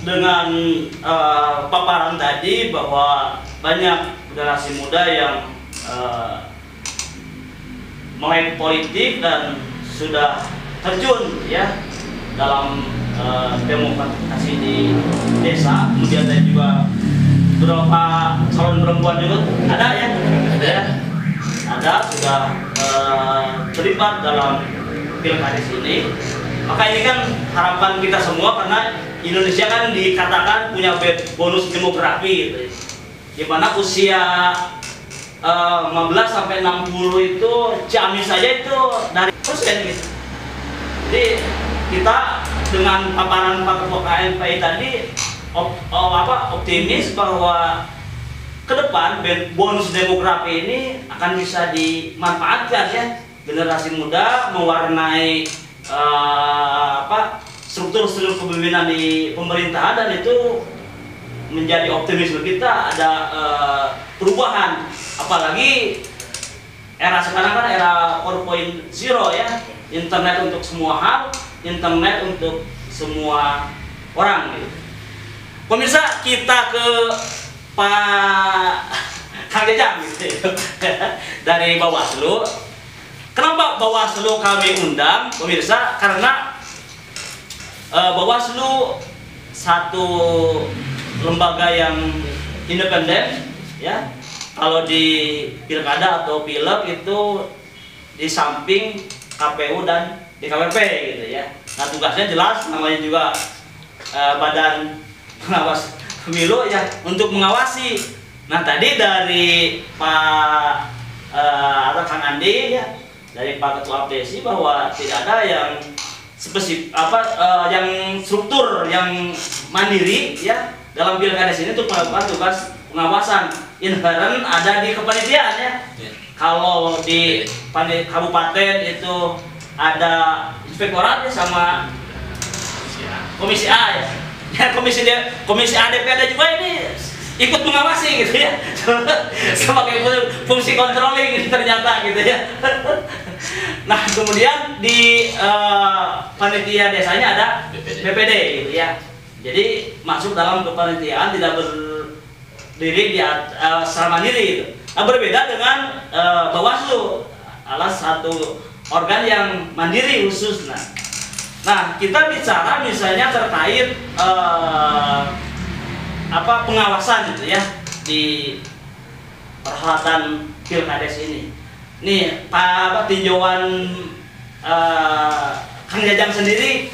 dengan paparan tadi bahwa banyak generasi muda yang melek politik dan sudah terjun ya dalam demokratisasi di desa, kemudian ada juga beberapa calon perempuan juga ada ya, ada sudah terlibat dalam Pilkades ini. Maka ini kan harapan kita semua karena Indonesia kan dikatakan punya bonus demografi gitu, di mana usia 15 sampai 60 itu Ciamis saja itu dari persen gitu. Jadi kita dengan paparan Pak Ketua KNPI tadi optimis bahwa ke depan bonus demografi ini akan bisa dimanfaatkan ya, generasi muda mewarnai struktur kepemimpinan di pemerintahan, dan itu menjadi optimisme kita ada perubahan, apalagi era sekarang kan era 4.0 ya, internet untuk semua hal, internet untuk semua orang gitu. Pemirsa, kita ke Pak Kang Jajang gitu dari Bawaslu. Kenapa Bawaslu kami undang, pemirsa? Karena Bawaslu satu lembaga yang independen ya. Kalau di pilkada atau pileg itu di samping KPU dan DKPP gitu ya. Nah, tugasnya jelas, namanya juga badan pengawas pemilu ya, untuk mengawasi. Nah, tadi dari Pak Kang Andi ya, dari Pak Ketua APSI bahwa tidak ada yang spesifik yang struktur yang mandiri ya dalam pilkada sini untuk melakukan tugas pengawasan. Inherent ada di kepanitiaan ya. Kalau di kabupaten itu ada inspektorat ya, sama komisi A ya. Ya, komisi A DPD juga ini ikut mengawasi gitu ya. Sebagai fungsi controlling ternyata gitu ya. Nah, kemudian di panitia desanya ada BPD gitu ya. Jadi masuk dalam kepanitiaan, tidak berdiri di secara mandiri gitu. Nah, berbeda dengan Bawaslu, adalah satu organ yang mandiri khusus. Nah, kita bicara misalnya terkait pengawasan gitu ya di perhelatan Pilkades ini. Nih, Pak tinjauan Kang Jajang sendiri,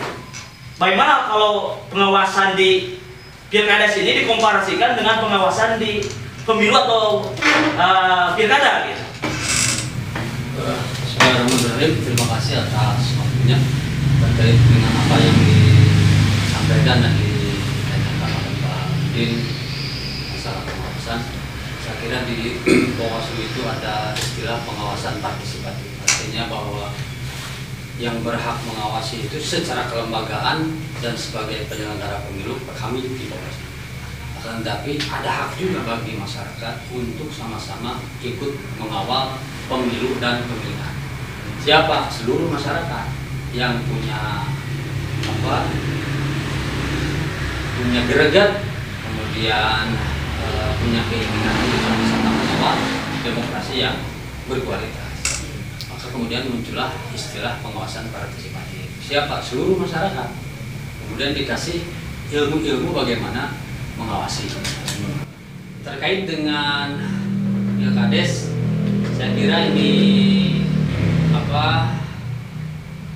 bagaimana kalau pengawasan di Pilkades ini dikomparasikan dengan pengawasan di pemilu atau pilkada gitu? Bismillahirrahmanirrahim. Terima kasih atas waktunya terkait dengan apa yang disampaikan dan ditanyakan oleh Pak Udin masalah pengawasan. Saya kira di Bawaslu itu ada istilah pengawasan partisipatif, artinya bahwa yang berhak mengawasi itu secara kelembagaan dan sebagai penyelenggara pemilu kami di Bawaslu. Akan tetapi ada hak juga bagi masyarakat untuk sama-sama ikut mengawal pemilu dan pemilihan. Siapa? Seluruh masyarakat yang punya punya greget, kemudian punya keinginan untuk sama-sama mengawal demokrasi yang berkualitas. Maka kemudian muncullah istilah pengawasan partisipatif. Siapa? Seluruh masyarakat. Kemudian dikasih ilmu-ilmu bagaimana mengawasi. Terkait dengan Pilkades, saya kira ini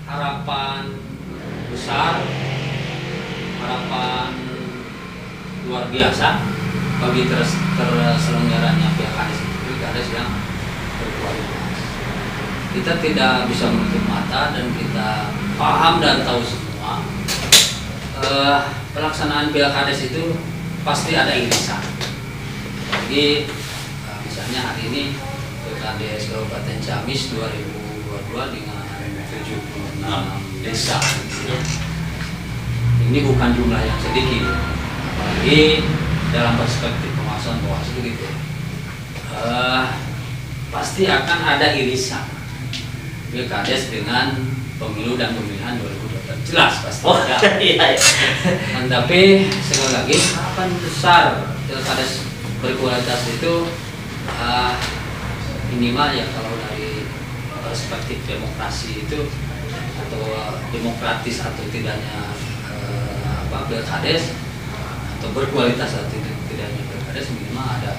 harapan besar, harapan luar biasa bagi terselenggaranya Pilkades yang berkualitas. Kita tidak bisa menutup mata dan kita paham dan tahu semua pelaksanaan Pilkades itu pasti ada irisan. Jadi misalnya hari ini Pilkades Kabupaten Ciamis 2022 dengan 76 desa. Ini bukan jumlah yang sedikit, apalagi dalam perspektif pengawasan Bawaslu gitu. Pasti akan ada irisan Pilkades dengan pemilu dan pemilihan 2024. Jelas pasti. Oh, iya. Tapi sekali lagi harapan besar Pilkades berkualitas itu minimal ya, kalau dari perspektif demokrasi itu atau demokratis atau tidaknya Pilkades atau berkualitas atau tidaknya Pilkades, minimal ada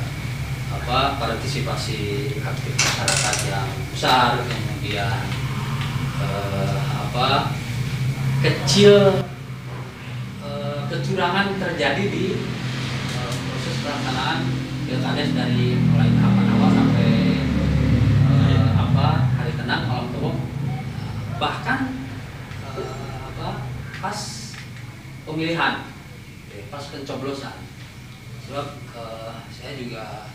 partisipasi aktif masyarakat yang besar, kemudian kecil kecurangan terjadi di proses pelaksanaan Pilkades dari mulai tahapan awal sampai hari tenang malam tebok, bahkan pas pemilihan, pas pencoblosan. Sebab saya juga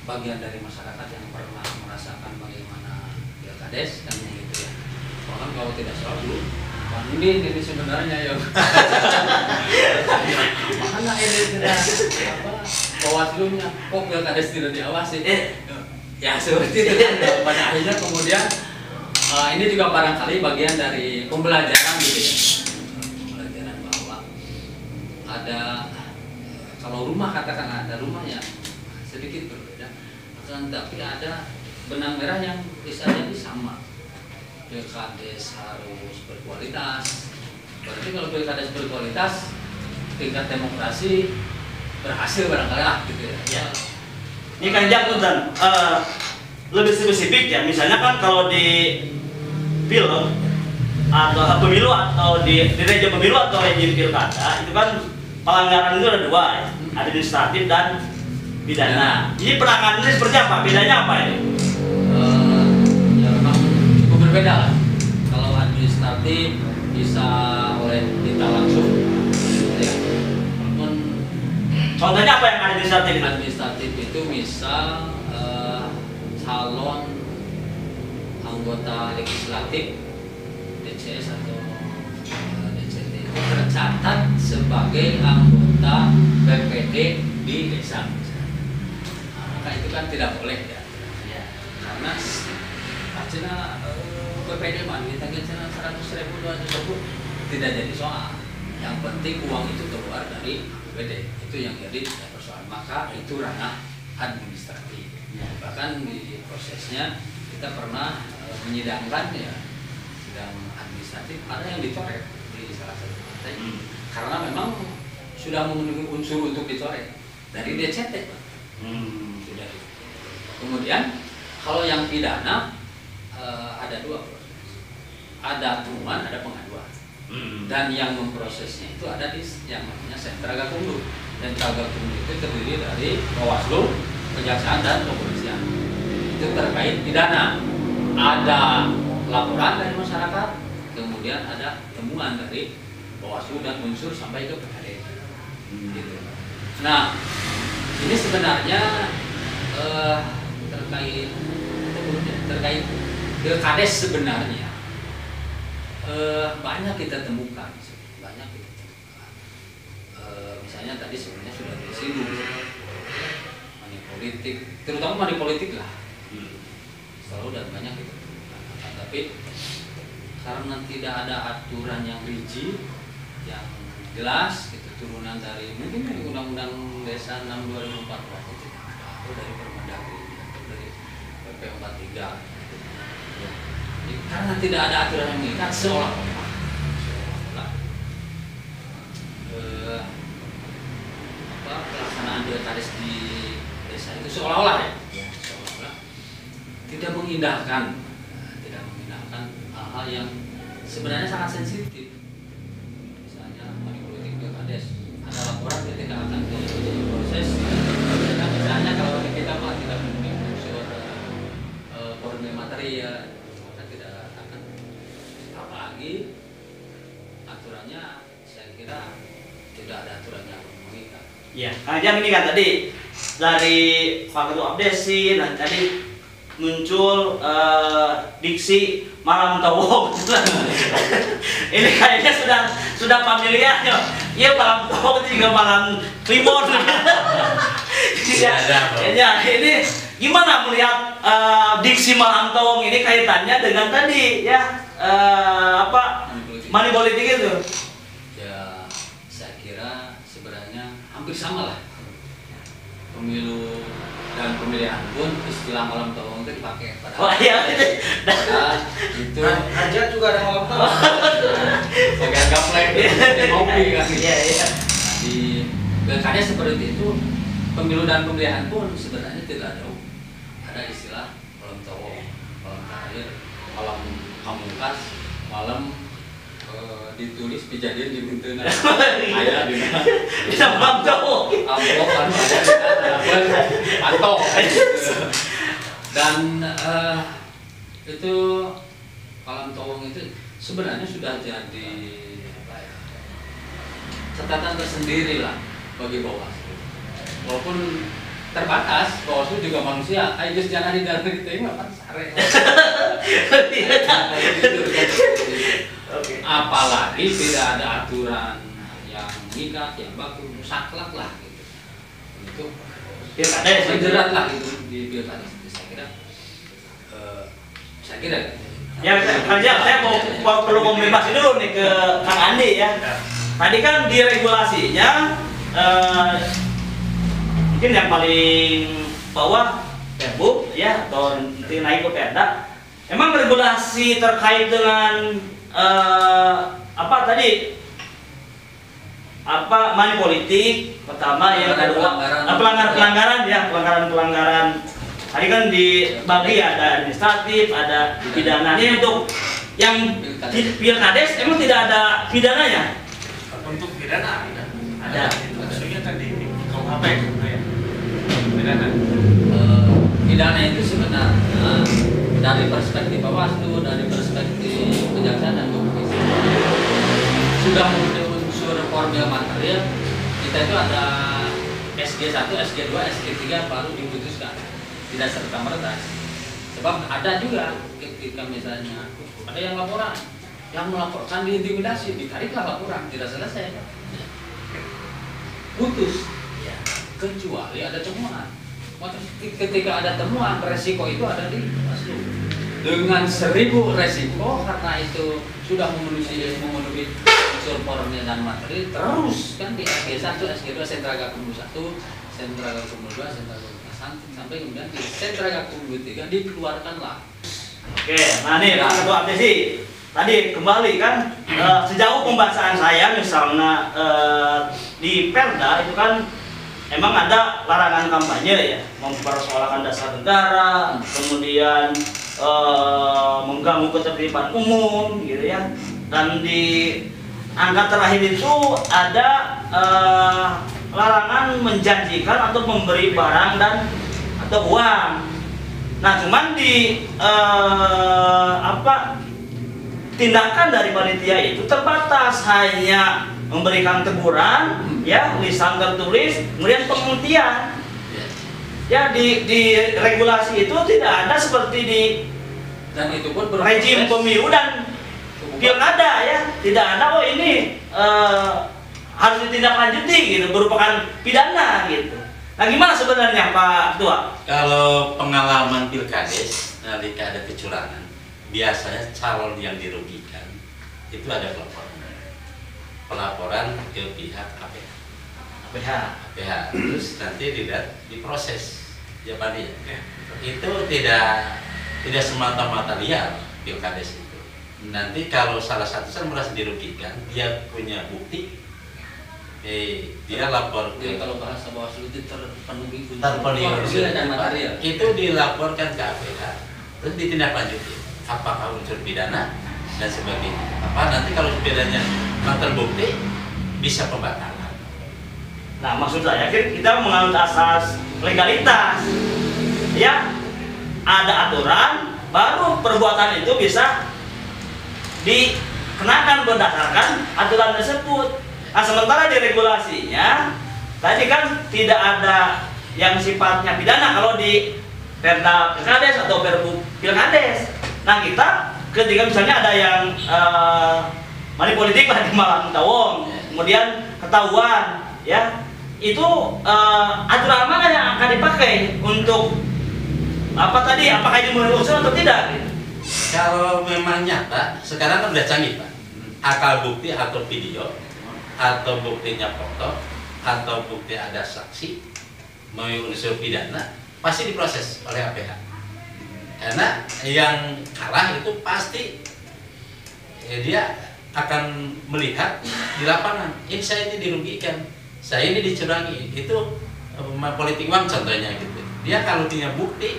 bagian dari masyarakat yang pernah merasakan bagaimana Pilkades kan gitu ya. Bahkan kalau tidak salah dulu Bang ini sebenarnya yang mana ini tidak apa Bawaslu-nya kok pilkades tidak diawasi ya seperti itu kan. Pada akhirnya kemudian ini juga barangkali bagian dari pembelajaran gitu ya, pembelajaran bahwa ada kalau rumah katakan ada rumah yang sedikit berbeda, akan tapi ada benang merah yang bisa jadi sama. Pilkades harus berkualitas. Berarti kalau pilkades berkualitas, tingkat demokrasi berhasil barangkali lah gitu ya. Ya. Ini kan Punten, lebih spesifik ya. Misalnya kan kalau di film atau pemilu atau di rejim pemilu atau rejim pilkada itu kan pelanggaran itu ada dua ya, administratif dan pidana. Jadi penanganannya seperti apa? Bedanya apa ini? Ya memang cukup berbeda lah. Kalau administratif bisa oleh kita langsung ya. Walaupun Contohnya apa yang administratif itu? administratif itu misal calon anggota legislatif DCS atau DCT itu tercatat sebagai anggota BPD di desa. Maka itu kan tidak boleh ya. Karena Cina BPD mah kita Cina 100.000 200.000 tidak jadi soal. Yang penting uang itu keluar dari APBD, itu yang jadi persoalan. Maka itu ranah administratif. Bahkan di prosesnya kita pernah menyidangkan ya sidang administratif ada yang dicoret di salah satu partai karena memang sudah memenuhi unsur untuk dicoret dari DCT. Sudah. Kemudian kalau yang pidana ada dua proses, ada temuan, ada pengaduan, dan yang memprosesnya itu ada di yang namanya Sentra Gakumdu. Sentra Gakumdu itu terdiri dari Bawaslu, Kejaksaan dan Kepolisian. Itu terkait pidana. Ada laporan dari masyarakat, kemudian ada temuan dari Bawaslu dan unsur sampai ke PKD. Gitu. Nah, ini sebenarnya terkait pilkades sebenarnya banyak kita temukan, misalnya tadi sebenarnya sudah disinggung money politik, terutama money politik lah, selalu dan banyak kita temukan. Tapi karena tidak ada aturan yang rigid, yang jelas, gitu, turunan dari mungkin dari Undang-Undang Desa 6 2014 itu atau dari Permendagri atau dari PP 43. Karena tidak ada aturan yang mengikat seolah-olah pelaksanaan pilkades di desa itu seolah-olah seolah-olah tidak mengindahkan hal-hal yang sebenarnya sangat sensitif. Misalnya money politik pilkades, ada laporan ketika akan diproses. Misalnya kalau kita tidak memenuhi unsur formil material, maka tidak akan, apalagi aturannya saya kira tidak ada aturan yang mengikat. Iya, Kang Jang ini kan tadi dari Pak Ketua Abdesi dan tadi muncul diksi malam tawong. Ini kayaknya sudah familiar ya. Iya, malam tawong itu juga malam kliwon. Ya, ini gimana melihat diksi malam tawong ini kaitannya dengan tadi ya money politik itu? Ya, saya kira sebenarnya hampir sama lah. Pemilu dan pemilihan pun istilah malam tawong itu dipakai pada. Oh iya, itu Aja juga ada malam tawong. bagian gaplek ngopi kan. Iya. Di pilkada seperti itu, pemilu dan pemilihan pun sebenarnya tidak ada istilah malam tawong, malam terakhir, malam pamungkas, malam ditulis kejadian di Buntenan. Ayah di mana? Bisa malam tawong. Amplop kan atau dan itu malam tawong itu sebenarnya sudah jadi catatan tersendiri lah bagi Bawaslu. Walaupun terbatas, Bawaslu juga manusia. Ayo jangan di dalam kita ini kan sare. Oke. Apalagi tidak ada aturan yang mengikat, yang baku, saklek lah gitu. Itu Pilkades menjerat lah itu di pilkada. Saya kira. Ya, kerja saya mau perlu konfirmasi dulu nih ke Kang Andi ya. Tadi kan di regulasinya mungkin yang paling bawah Perbuk ya atau nanti naik ke Perda. Emang regulasi terkait dengan apa tadi? Apa money politik pertama, yang kedua pelanggaran. Tadi kan dibagi ada administratif, ada pidana. Ini untuk yang pilkades emang tidak ada pidananya? Untuk pidana Ada. Maksudnya tadi di KUHP ya. Pidana. Pidana itu sebenarnya dari perspektif Bawaslu, dari perspektif kejaksaan dan komisi sudah memenuhi unsur formil material. Kita itu ada SG1, SG2, SG3 baru diputuskan, tidak serta-merta. Sebab ada juga ketika misalnya ada yang laporan, yang melaporkan diintimidasi, ditariklah laporan, tidak selesai, putus. Kecuali ada temuan. Ketika ada temuan, resiko itu ada di Bawaslu. Dengan 1000 resiko, karena itu sudah memenuhi unsur formil dan materi, terus kan di SG1, SG2, sentra gakumdu 1, sentra gakumdu 2, sentra gakumdu 1, sampai kemudian di sentra gakumdu 3 dikeluarkanlah. Oke, nah nih Pak Ketua Abdesi, tadi kembali kan sejauh pembahasan saya misalnya di Perda itu kan emang ada larangan kampanye ya, mempersoalkan dasar negara, kemudian mengganggu ketertiban umum gitu ya. Dan di angka terakhir itu ada larangan menjanjikan atau memberi barang dan atau uang. Nah, cuman di tindakan dari panitia itu terbatas, hanya memberikan teguran, ya, lisan tertulis, kemudian penghentian. Ya, di regulasi itu tidak ada seperti di Dan itu pun rejim pemilu dan pilkada ya, tidak ada oh ini harus ditindaklanjuti gitu, merupakan pidana gitu. Nah, gimana sebenarnya Pak Ketua? Kalau pengalaman pilkades ketika ada kecurangan, biasanya calon yang dirugikan itu ada pelaporan ke pihak APH. Terus nanti diproses jawabannya. Itu tidak semata-mata liar pilkades itu. Nanti kalau salah satu merasa dirugikan, dia punya bukti, dia lapor ke, kalau bahasa Bawaslu itu terpenuhi unsur dan material. Itu dilaporkan ke APH, terus ditindaklanjuti apakah unsur pidana dan sebagainya. Nanti kalau pidananya terbukti bisa pembatalan. Nah, maksud saya kita menganut asas legalitas. Ya, ada aturan, baru perbuatan itu bisa dikenakan berdasarkan aturan tersebut. Nah, sementara di regulasinya tadi kan tidak ada yang sifatnya pidana kalau di Perda Pilkades atau Perbu Pilkades. Nah, kita ketika misalnya ada yang money politik lah di Malang Tawong, kemudian ketahuan, ya, itu aturan mana yang akan dipakai untuk apakah ini memenuhi unsur atau tidak? Gitu. Kalau memang nyata, sekarang kan udah canggih Pak, akal bukti atau video, atau buktinya foto, atau bukti ada saksi, memenuhi unsur pidana, pasti diproses oleh APH. Karena yang kalah itu pasti dia akan melihat di lapangan, ini saya ini dirugikan, saya ini dicurangi, itu politik uang contohnya gitu. Dia kalau punya bukti,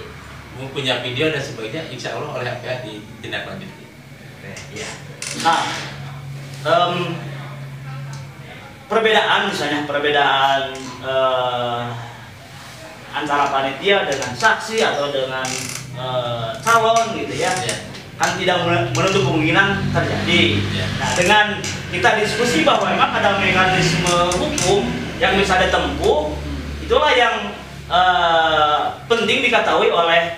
punya video dan sebagainya, insya Allah oleh APH ditindaklanjuti. Ya. Nah, perbedaan antara panitia dengan saksi atau dengan calon gitu ya, kan tidak menutup kemungkinan terjadi. Nah, dengan kita diskusi bahwa memang ada mekanisme hukum yang bisa ditempuh, itulah yang penting diketahui oleh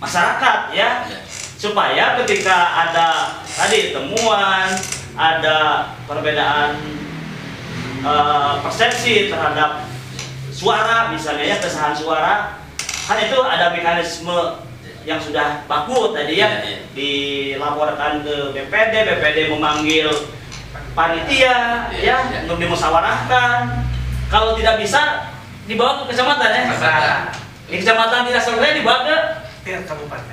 masyarakat ya, supaya ketika ada tadi temuan, ada perbedaan persepsi terhadap suara, misalnya ya kesahan suara, kan itu ada mekanisme yang sudah baku tadi ya, dilaporkan ke BPD memanggil panitia ya untuk dimusyawarahkan. Kalau tidak bisa dibawa ke kecamatan ya. Di kecamatan tidak selesai dibawa ke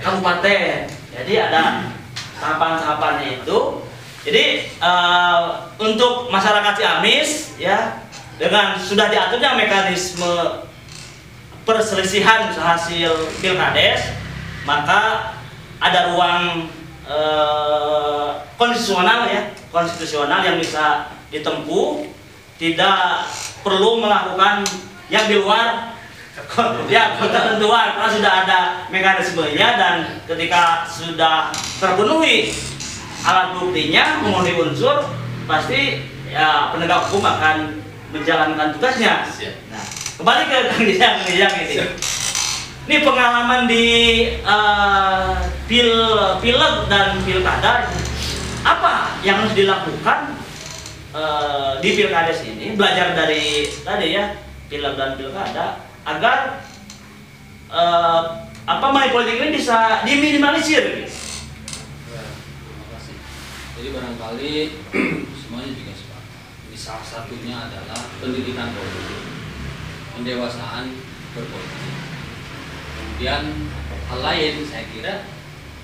kabupaten. Jadi ada tahapan-tahapannya itu. Jadi untuk masyarakat Ciamis ya, dengan sudah diaturnya mekanisme perselisihan hasil Pilkades, maka ada ruang konstitusional yang bisa ditempuh, tidak perlu melakukan yang di luar ya ketentuan, karena sudah ada mekanismenya, dan ketika sudah terpenuhi alat buktinya, memenuhi unsur, pasti ya penegak hukum akan menjalankan tugasnya. Nah, kembali ke Kang Jajang ini. Ini pengalaman di pileg dan pilkada, apa yang harus dilakukan di pilkades ini, belajar dari tadi ya pileg dan pilkada, agar money politik ini bisa diminimalisir gitu. Terima kasih. Jadi barangkali semuanya juga sepakat. Ini salah satunya adalah pendidikan politik, pendewasaan berpolitik. Kemudian hal lain, saya kira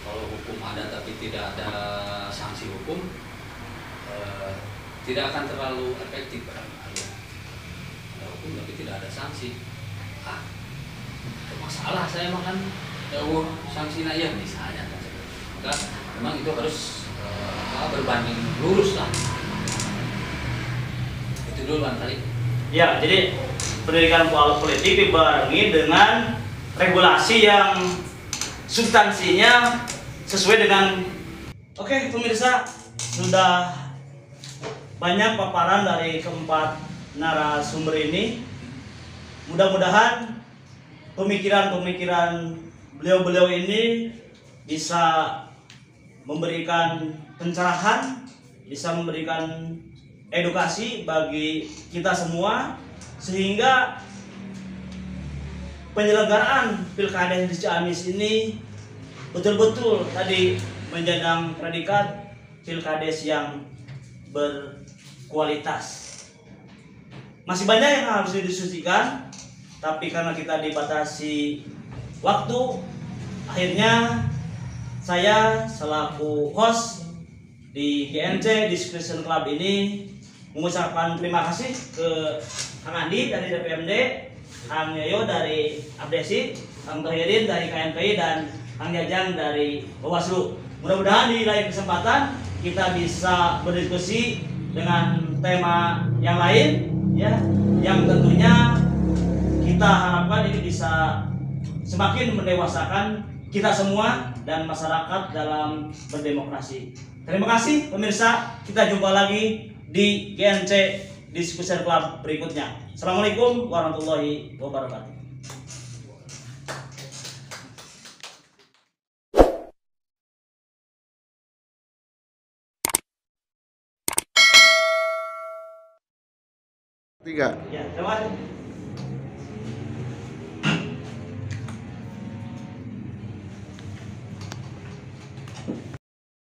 kalau hukum ada tapi tidak ada sanksi hukum, tidak akan terlalu efektif barangkali. Ada hukum tapi tidak ada sanksi. Masalah saya makan sanksi ya misalnya. Maka memang itu harus berbanding lurus lah. Itu dulu barangkali. Ya, jadi pendidikan politik dibarengi dengan regulasi yang substansinya sesuai dengan. Oke, pemirsa, sudah banyak paparan dari keempat narasumber ini. Mudah-mudahan pemikiran-pemikiran beliau-beliau ini bisa memberikan pencerahan, bisa memberikan edukasi bagi kita semua, sehingga penyelenggaraan Pilkada di Ciamis ini betul-betul tadi menjadi predikat Pilkades yang berkualitas. Masih banyak yang harus didiskusikan, tapi karena kita dibatasi waktu, akhirnya saya selaku host di GNC Discussion Club ini mengucapkan terima kasih ke Kang Andi dari DPMD, Kang Yoyo dari Abdesi, Kang Tohirin dari KNPI, dan Kang Jajang dari Bawaslu. Mudah-mudahan di lain kesempatan kita bisa berdiskusi dengan tema yang lain ya, yang tentunya kita harapkan ini bisa semakin mendewasakan kita semua dan masyarakat dalam berdemokrasi. Terima kasih pemirsa, kita jumpa lagi di GNC Discussion Club berikutnya. Assalamualaikum warahmatullahi wabarakatuh. Tiga. Ya, terima kasih.